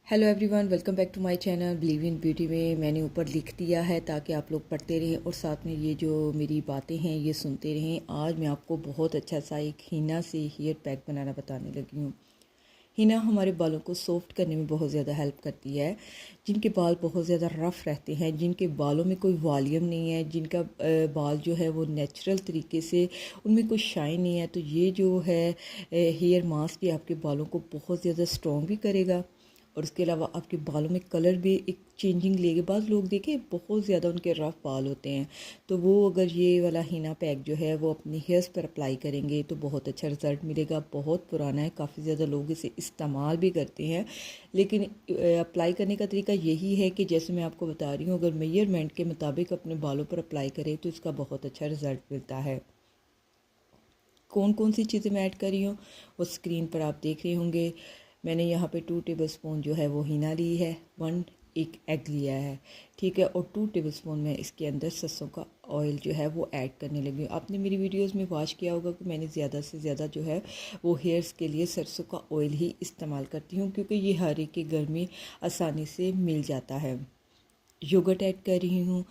Hello everyone, welcome back to my channel believe in beauty में। मैंने ऊपर लिख दिया है ताकि आप लोग पढ़ते रहें और साथ में ये जो मेरी बातें हैं ये सुनते रहें। आज मैं आपको बहुत अच्छा सा एक हिना से हेयर पैक बनाना बताने लगी हूँ। हिना हमारे बालों को सॉफ्ट करने में बहुत ज़्यादा हेल्प करती है। जिनके बाल बहुत ज़्यादा रफ़ रहते हैं, जिनके बालों में कोई वॉल्यूम नहीं है, जिनका बाल जो है वो नेचुरल तरीके से उनमें कोई शाइन नहीं है, तो ये जो है हेयर मास्क ये आपके बालों को बहुत ज़्यादा स्ट्रॉन्ग भी करेगा और उसके अलावा आपके बालों में कलर भी एक चेंजिंग लेके। बाद लोग देखें बहुत ज़्यादा उनके रफ़ बाल होते हैं, तो वो अगर ये वाला हिना पैक जो है वो अपने हेयर्स पर अप्लाई करेंगे तो बहुत अच्छा रिज़ल्ट मिलेगा। बहुत पुराना है, काफ़ी ज़्यादा लोग इसे इस्तेमाल भी करते हैं, लेकिन अप्लाई करने का तरीका यही है कि जैसे मैं आपको बता रही हूँ, अगर मेजरमेंट के मुताबिक अपने बालों पर अप्लाई करें तो इसका बहुत अच्छा रिज़ल्ट मिलता है। कौन कौन सी चीज़ें मैं ऐड कर रही हूँ वो स्क्रीन पर आप देख रहे होंगे। मैंने यहाँ पे 2 टेबलस्पून जो है वो हिना ली है, 1 एग लिया है, ठीक है, और 2 टेबलस्पून मैं इसके अंदर सरसों का ऑयल जो है वो ऐड करने लगी हूँ। आपने मेरी वीडियोस में वॉच किया होगा कि मैंने ज़्यादा से ज़्यादा जो है वो हेयर्स के लिए सरसों का ऑयल ही इस्तेमाल करती हूँ, क्योंकि ये हर एक के घर में आसानी से मिल जाता है। योगर्ट ऐड कर रही हूँ,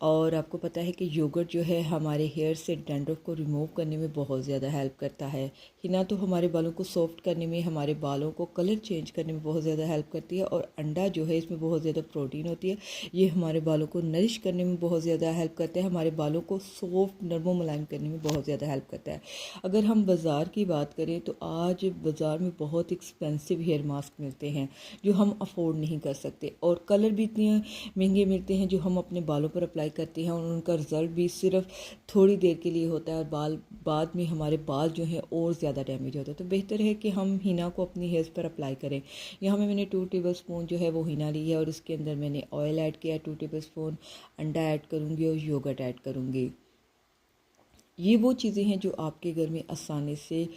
और आपको पता है कि योगर्ट जो है हमारे हेयर से डैंड्रफ को रिमूव करने में बहुत ज़्यादा हेल्प करता है। हिना तो हमारे बालों को सॉफ्ट करने में, हमारे बालों को कलर चेंज करने में बहुत ज़्यादा हेल्प करती है, और अंडा जो है इसमें बहुत ज़्यादा प्रोटीन होती है, ये हमारे बालों को नरिश करने में बहुत ज़्यादा हेल्प करता है, हमारे बालों को सॉफ्ट नरमो मुलायम करने में बहुत ज़्यादा हेल्प करता है। अगर हम बाज़ार की बात करें तो आज बाज़ार में बहुत एक्सपेंसिव हेयर मास्क मिलते हैं जो हम अफोर्ड नहीं कर सकते, और कलर भी इतने महंगे मिलते हैं जो हम अपने बालों पर अप्लाई करते हैं, और उनका रिज़ल्ट भी सिर्फ थोड़ी देर के लिए होता है, और बाद में हमारे बाल जो हैं और ज़्यादा डैमेज होता है। तो बेहतर है कि हम हिना को अपनी हेयर्स पर अप्लाई करें। यहाँ में मैंने 2 टेबलस्पून जो है वो हिना ली है, और इसके अंदर मैंने ऑयल ऐड किया है 2 टेबलस्पून, अंडा ऐड करूँगी और योगर्ट ऐड करूँगी। ये वो चीज़ें हैं जो आपके घर में आसानी से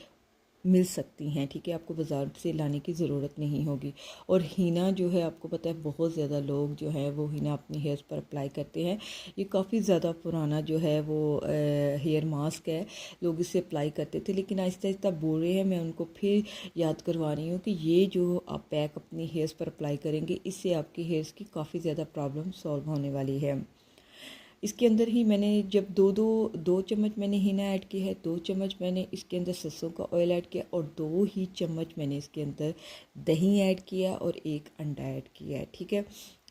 मिल सकती हैं, ठीक है, आपको बाज़ार से लाने की ज़रूरत नहीं होगी। और हिना जो है आपको पता है बहुत ज़्यादा लोग जो है वो हिना अपनी हेयर्स पर अप्लाई करते हैं। ये काफ़ी ज़्यादा पुराना जो है वो हेयर मास्क है, लोग इसे अप्लाई करते थे, लेकिन आहिस्ता आहिस्ता बोल रहे हैं, मैं उनको फिर याद करवा रही हूँ कि ये जो आप पैक अपनी हेयर्स पर अप्लाई करेंगे इससे आपकी हेयर्स की काफ़ी ज़्यादा प्रॉब्लम सॉल्व होने वाली है। इसके अंदर ही मैंने जब दो चम्मच मैंने हिना ऐड किया है, 2 चम्मच मैंने इसके अंदर सरसों का ऑयल ऐड किया, और 2 ही चम्मच मैंने इसके अंदर दही ऐड किया, और 1 अंडा ऐड किया है, ठीक है।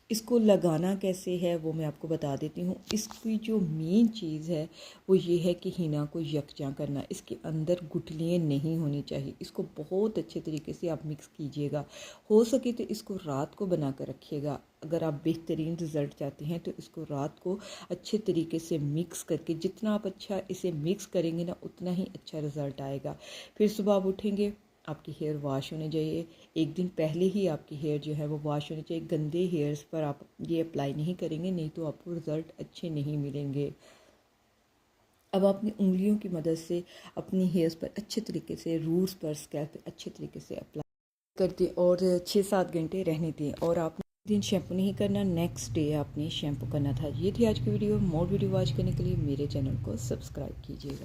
इसको लगाना कैसे है वो मैं आपको बता देती हूँ। इसकी जो मेन चीज़ है वो ये है कि हिना को यकजा करना, इसके अंदर गुठलियाँ नहीं होनी चाहिए। इसको बहुत अच्छे तरीके से आप मिक्स कीजिएगा, हो सके तो इसको रात को बना कर रखिएगा। अगर आप बेहतरीन रिज़ल्ट चाहते हैं तो इसको रात को अच्छे तरीके से मिक्स करके, जितना आप अच्छा इसे मिक्स करेंगे ना उतना ही अच्छा रिज़ल्ट आएगा। फिर सुबह आप उठेंगे, आपकी हेयर वॉश होनी चाहिए। एक दिन पहले ही आपकी हेयर जो है वो वॉश होनी चाहिए। गंदे हेयर्स पर आप ये अप्लाई नहीं करेंगे, नहीं तो आपको रिज़ल्ट अच्छे नहीं मिलेंगे। अब अपनी उंगलियों की मदद से अपनी हेयर्स पर अच्छे तरीके से, रूट्स पर, स्कैल्प पे अच्छे तरीके से अप्लाई कर दें, और 6-7 घंटे रहने दें। और आपने दिन शैम्पू नहीं करना, नेक्स्ट डे आपने शैम्पू करना था। ये थी आज की वीडियो। मोर वीडियो वॉच करने के लिए मेरे चैनल को सब्सक्राइब कीजिएगा।